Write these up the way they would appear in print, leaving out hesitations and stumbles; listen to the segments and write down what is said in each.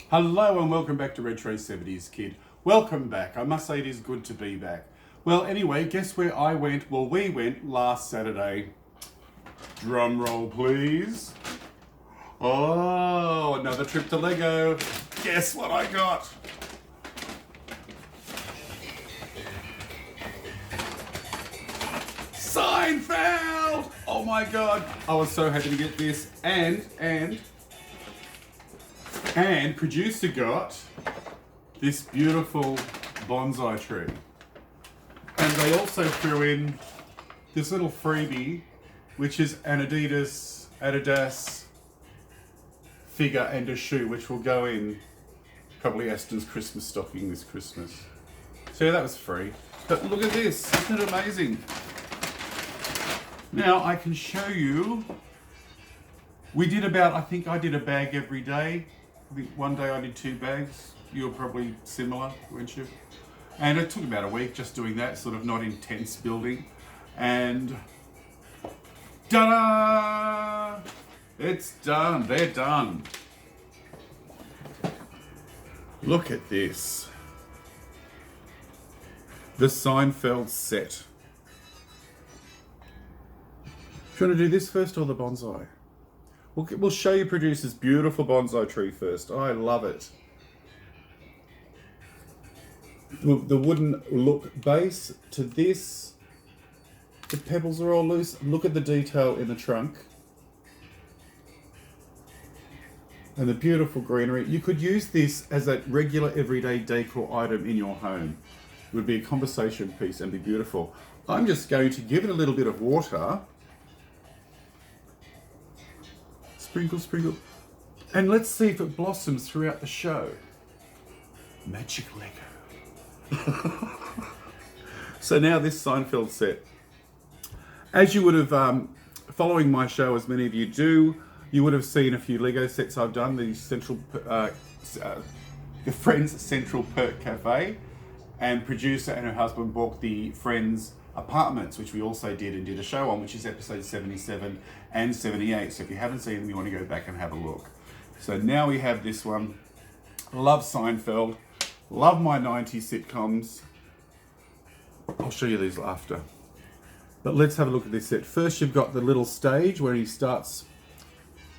Hello and welcome back to Retro 70s Kid. Welcome back. I must say it is good to be back. Well, anyway, guess where I went? Well, we went last Saturday. Drum roll, please. Oh, another trip to Lego. Guess what I got? Seinfeld! Oh my god. I was so happy to get this. And producer got this beautiful bonsai tree. And they also threw in this little freebie, which is an Adidas figure and a shoe, which will go in probably Aston's Christmas stocking this Christmas. So yeah, that was free. But look at this, isn't it amazing? Now I can show you, I think I did a bag every day. I think one day I did 2 bags. You were probably similar, weren't you? And it took about a week just doing that, sort of not intense building. And ta-da! It's done, they're done. Look at this. The Seinfeld set. Do you want to do this first or the bonsai? We'll show you producer's beautiful bonsai tree first. I love it. The wooden look base to this. The pebbles are all loose. Look at the detail in the trunk. And the beautiful greenery. You could use this as a regular everyday decor item in your home. It would be a conversation piece and be beautiful. I'm just going to give it a little bit of water. Sprinkle, sprinkle. And let's see if it blossoms throughout the show. Magic Lego. So now this Seinfeld set. As you would have, following my show, as many of you do, you would have seen a few Lego sets I've done. The Friends Central Perk Cafe. And producer and her husband bought the Friends Apartments, which we also did a show on, which is episode 77 and 78. So if you haven't seen them, you want to go back and have a look. So now we have this one. Love Seinfeld. Love my 90s sitcoms. I'll show you these after. But let's have a look at this set. First, you've got the little stage where he starts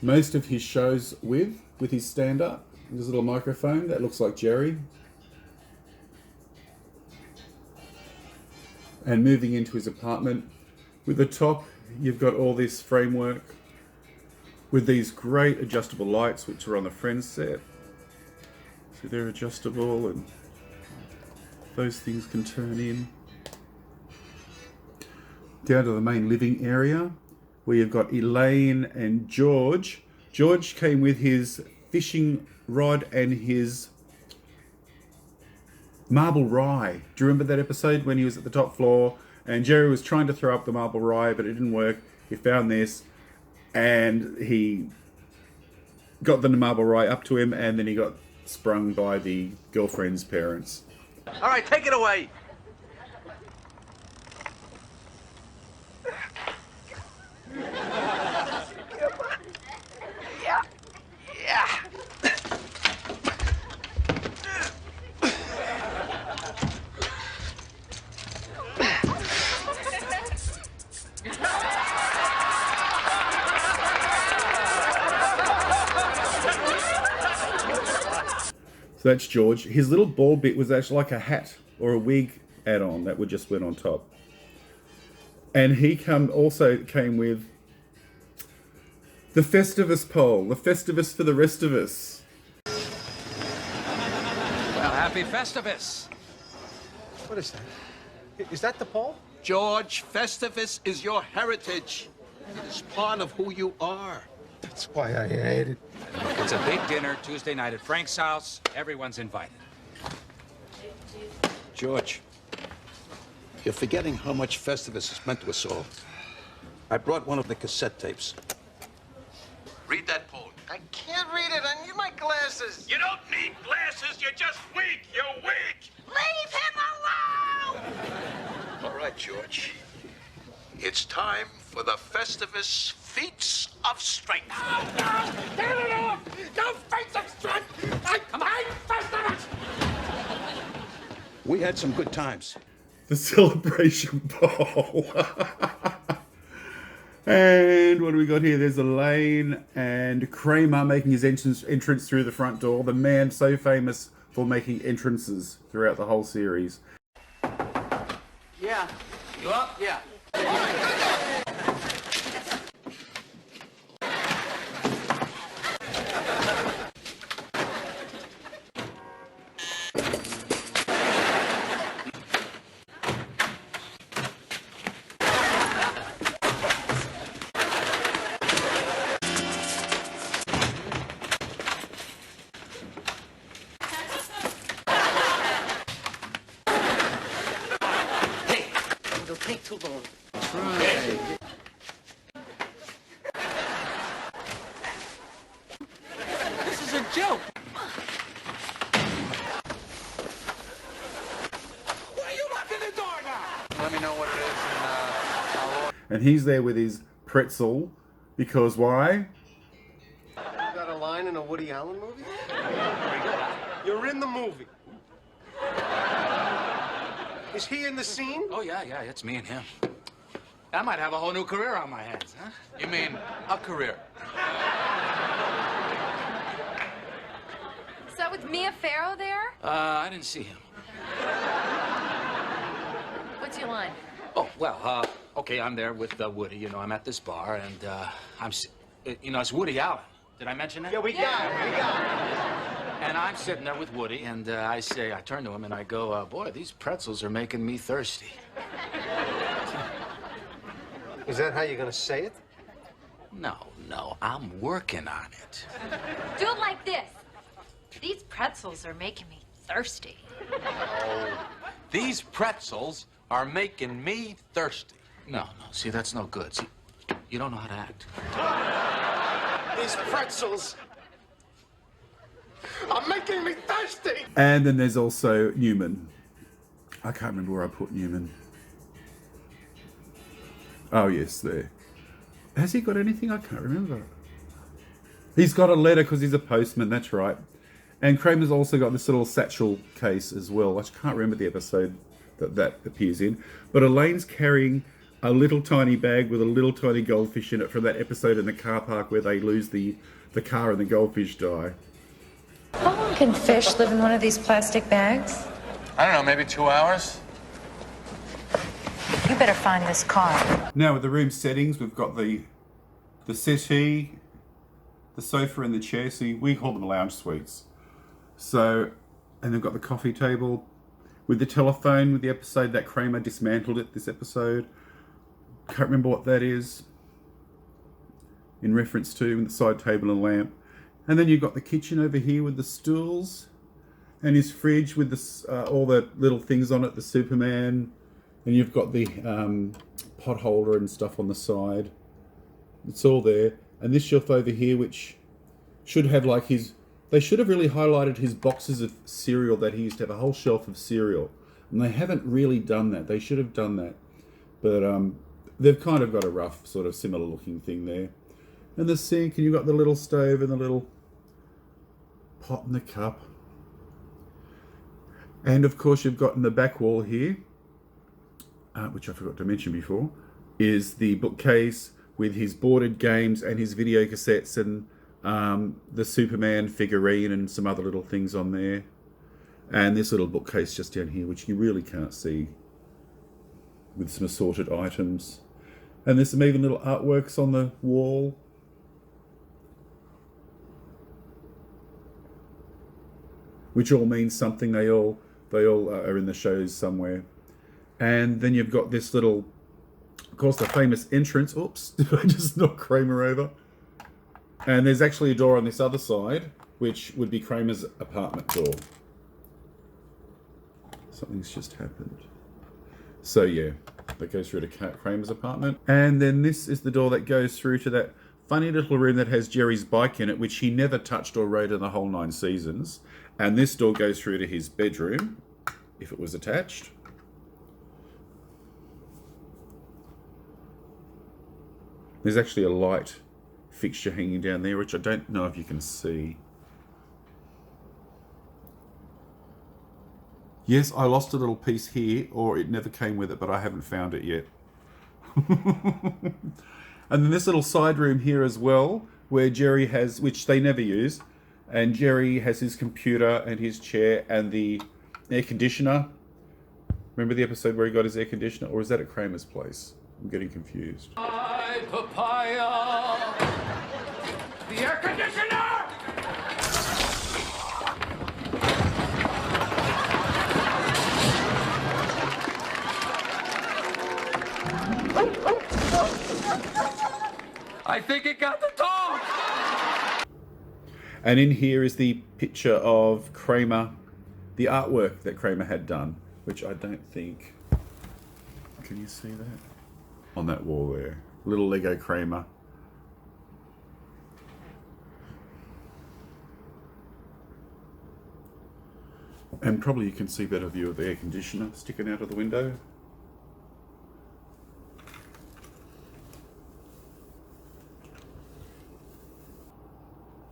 most of his shows with his stand-up. There's a little microphone that looks like Jerry. And moving into his apartment. With the top, you've got all this framework with these great adjustable lights, which are on the Friends set. So they're adjustable and those things can turn in. Down to the main living area where you've got Elaine and George. George came with his fishing rod and his marble rye. Do you remember that episode when he was at the top floor and Jerry was trying to throw up the marble rye, but it didn't work? He found this and he got the marble rye up to him, and then he got sprung by the girlfriend's parents. All right, take it away. So that's George. His little ball bit was actually like a hat or a wig add-on that would just went on top. And he also came with the Festivus pole, the Festivus for the rest of us. Well, happy Festivus. What is that? Is that the pole? George, Festivus is your heritage. It is part of who you are. That's why I hate it. It's a big dinner Tuesday night at Frank's house. Everyone's invited. George, you're forgetting how much Festivus has meant to us all. I brought one of the cassette tapes. Read that poem. I can't read it. I need my glasses. You don't need glasses, you're just weak. You're weak. Leave him alone! All right, George. It's time for the Festivus Feats of Strength. No! Get it off! No feats of strength! Come on! We had some good times. The celebration bowl. And what do we got here? There's Elaine and Kramer making his entrance through the front door. The man so famous for making entrances throughout the whole series. Yeah. You up? Yeah. It'll take too long. This is a joke. Why are you locking the door now? Let me know what it is and I'll order. And he's there with his pretzel because why? You got a line in a Woody Allen movie? You're in the movie. Is he in the scene? Oh, yeah, it's me and him. I might have a whole new career on my hands, huh? You mean a career? Is that with Mia Farrow there? I didn't see him. What's your line? Oh, well, okay, I'm there with Woody. You know, I'm at this bar, and it's Woody Allen. Did I mention that? Yeah, we got it. And I'm sitting there with Woody, and I turn to him and I go, boy, these pretzels are making me thirsty. Is that how you're gonna say it? No, I'm working on it. Do it like this. These pretzels are making me thirsty. These pretzels are making me thirsty. No, see, that's no good. See, you don't know how to act. These pretzels are making me thirsty. And then there's also Newman. I can't remember where I put Newman. Oh, yes, there. Has he got anything? I can't remember. He's got a letter because he's a postman, that's right. And Kramer's also got this little satchel case as well. I can't remember the episode that appears in. But Elaine's carrying a little tiny bag with a little tiny goldfish in it from that episode in the car park where they lose the car and the goldfish die. How long can fish live in one of these plastic bags? I don't know, maybe 2 hours? You better find this car. Now with the room settings, we've got the settee, the sofa and the chair. See, we call them lounge suites. So, and they've got the coffee table with the telephone with the episode that Kramer dismantled it, this episode. Can't remember what that is in reference to, the side table and lamp. And then you've got the kitchen over here with the stools and his fridge with all the little things on it, the Superman. And you've got the pot holder and stuff on the side. It's all there. And this shelf over here, which should have like they should have really highlighted his boxes of cereal that he used to have, a whole shelf of cereal. And they haven't really done that. They should have done that. But they've kind of got a rough sort of similar looking thing there. And the sink, and you've got the little stove and the little pot and the cup. And of course you've got in the back wall here, which I forgot to mention before, is the bookcase with his boarded games and his video cassettes and the Superman figurine and some other little things on there. And this little bookcase just down here, which you really can't see, with some assorted items. And there's some even little artworks on the wall. Which all means something. They all are in the shows somewhere. And then you've got this little, of course, the famous entrance. Oops, did I just knock Kramer over? And there's actually a door on this other side, which would be Kramer's apartment door. Something's just happened. So yeah, that goes through to Kramer's apartment. And then this is the door that goes through to that funny little room that has Jerry's bike in it, which he never touched or rode in the whole 9 seasons. And this door goes through to his bedroom, if it was attached. There's actually a light fixture hanging down there, which I don't know if you can see. Yes, I lost a little piece here, or it never came with it, but I haven't found it yet. And then this little side room here as well, where Jerry has, which they never use, and Jerry has his computer and his chair and the air conditioner. Remember the episode where he got his air conditioner? Or is that at Kramer's place? I'm getting confused. Papaya! The air conditioner! I think it got the dog! And in here is the picture of Kramer, the artwork that Kramer had done, which I don't think... Can you see that? On that wall there. Little Lego Kramer. And probably you can see a better view of the air conditioner sticking out of the window.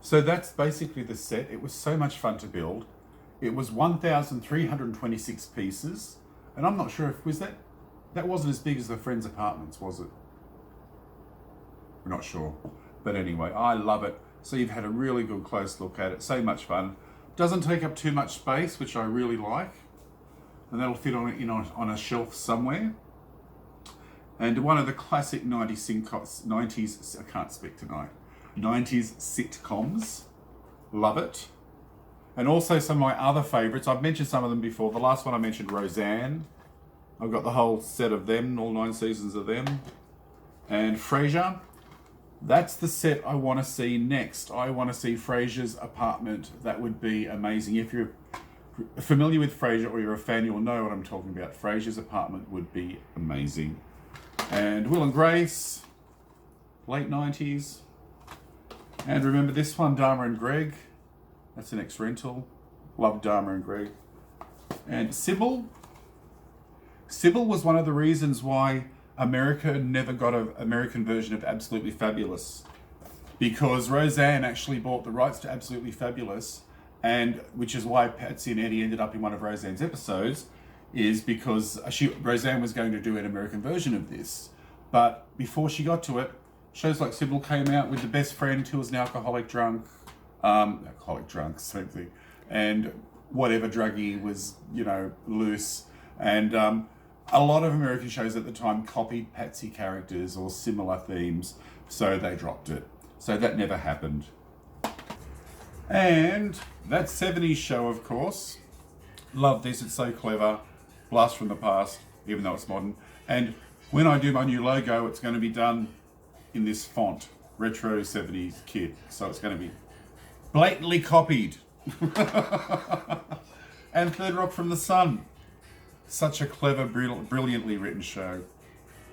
So that's basically the set. It was so much fun to build. It was 1,326 pieces. And I'm not sure if, that wasn't as big as the Friends' apartments, was it? We're not sure. But anyway, I love it. So you've had a really good close look at it. So much fun. Doesn't take up too much space, which I really like. And that'll fit on a shelf somewhere. And one of the classic 90s, I can't speak tonight, 90s sitcoms. Love it. And also some of my other favourites. I've mentioned some of them before. The last one I mentioned, Roseanne. I've got the whole set of them, all 9 seasons of them. And Frasier. That's the set I want to see next. I want to see Frasier's apartment. That would be amazing. If you're familiar with Frasier or you're a fan, you'll know what I'm talking about. Frasier's apartment would be amazing. And Will and Grace, late 90s. And remember this one, Dharma and Greg. That's an ex-rental. Love Dharma and Greg. And Sybil. Sybil was one of the reasons why America never got an American version of Absolutely Fabulous. Because Roseanne actually bought the rights to Absolutely Fabulous, and which is why Patsy and Eddie ended up in one of Roseanne's episodes, is because Roseanne was going to do an American version of this. But before she got to it, shows like Sybil came out with the best friend who was an alcoholic drunk, same thing, and whatever druggie was, loose. And a lot of American shows at the time copied Patsy characters or similar themes, so they dropped it. So that never happened. And that 70s show, of course. Love this, it's so clever. Blast from the past, even though it's modern. And when I do my new logo, it's going to be done in this font, retro 70s kid. So it's going to be blatantly copied. And Third Rock from the Sun. Such a clever, brilliantly written show.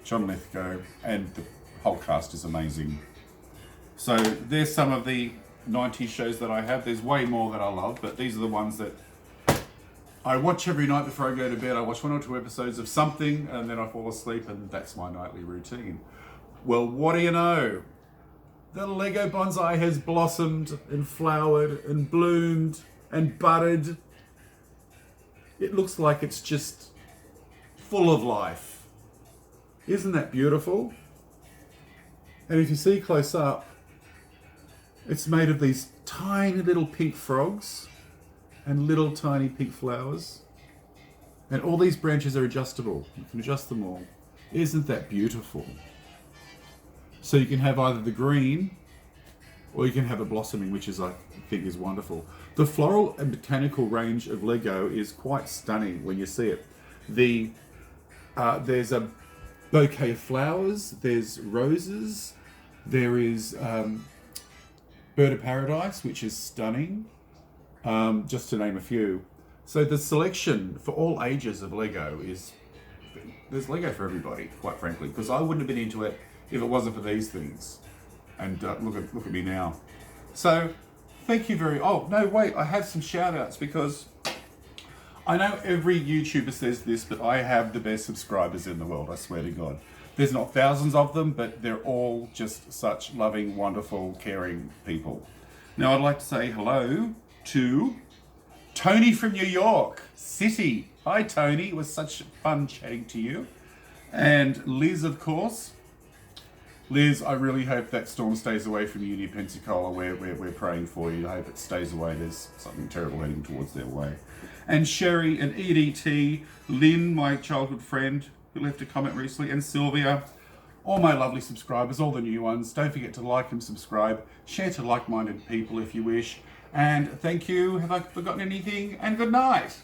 John Lithgow, and the whole cast is amazing. So there's some of the 90s shows that I have. There's way more that I love, but these are the ones that I watch every night before I go to bed. I watch 1 or 2 episodes of something, and then I fall asleep, and that's my nightly routine. Well, what do you know? The Lego bonsai has blossomed and flowered and bloomed and budded. It looks like it's just full of life. Isn't that beautiful? And if you see close up, it's made of these tiny little pink frogs and little tiny pink flowers. And all these branches are adjustable. You can adjust them all. Isn't that beautiful? So you can have either the green or you can have a blossoming, which is, I think, is wonderful. The floral and botanical range of Lego is quite stunning when you see it. There's a bouquet of flowers, there's roses, there is Bird of Paradise, which is stunning, just to name a few. So the selection for all ages of Lego there's Lego for everybody, quite frankly, because I wouldn't have been into it if it wasn't for these things. And look at me now. So thank you I have some shout outs, because I know every YouTuber says this, but I have the best subscribers in the world, I swear to God. There's not thousands of them, but they're all just such loving, wonderful, caring people. Now I'd like to say hello to Tony from New York City. Hi, Tony. It was such fun chatting to you. And Liz, of course. Liz, I really hope that storm stays away from you near Pensacola. We're praying for you. I hope it stays away. There's something terrible heading towards their way. And Sherry and EDT, Lynn, my childhood friend, who left a comment recently, and Sylvia, all my lovely subscribers, all the new ones. Don't forget to like and subscribe. Share to like-minded people if you wish. And thank you. Have I forgotten anything? And good night.